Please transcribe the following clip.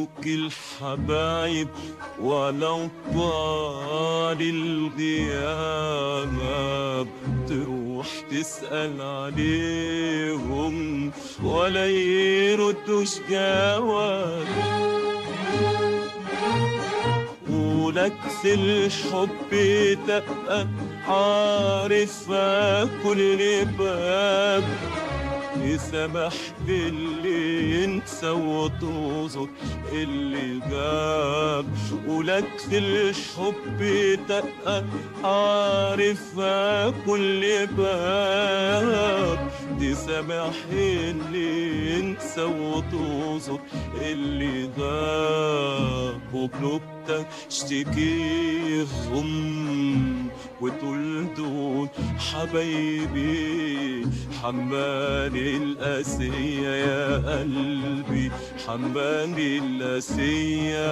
جوك الحبايب ولو طال الغياب، تروح تسأل عليهم ولا يردوش جواب. ولكس الحب تبقى عارفة كل باب، يسمح باللي ينسى وتوزر اللي جاب. ولكس الحب تبقى عارفة كل باب، تسمح اللي ينسى وتوزر اللي غاب. وبنكتة اشتكيهم وتقول دول حبايبي، حمال القاسية يا قلبي، حمال القاسية.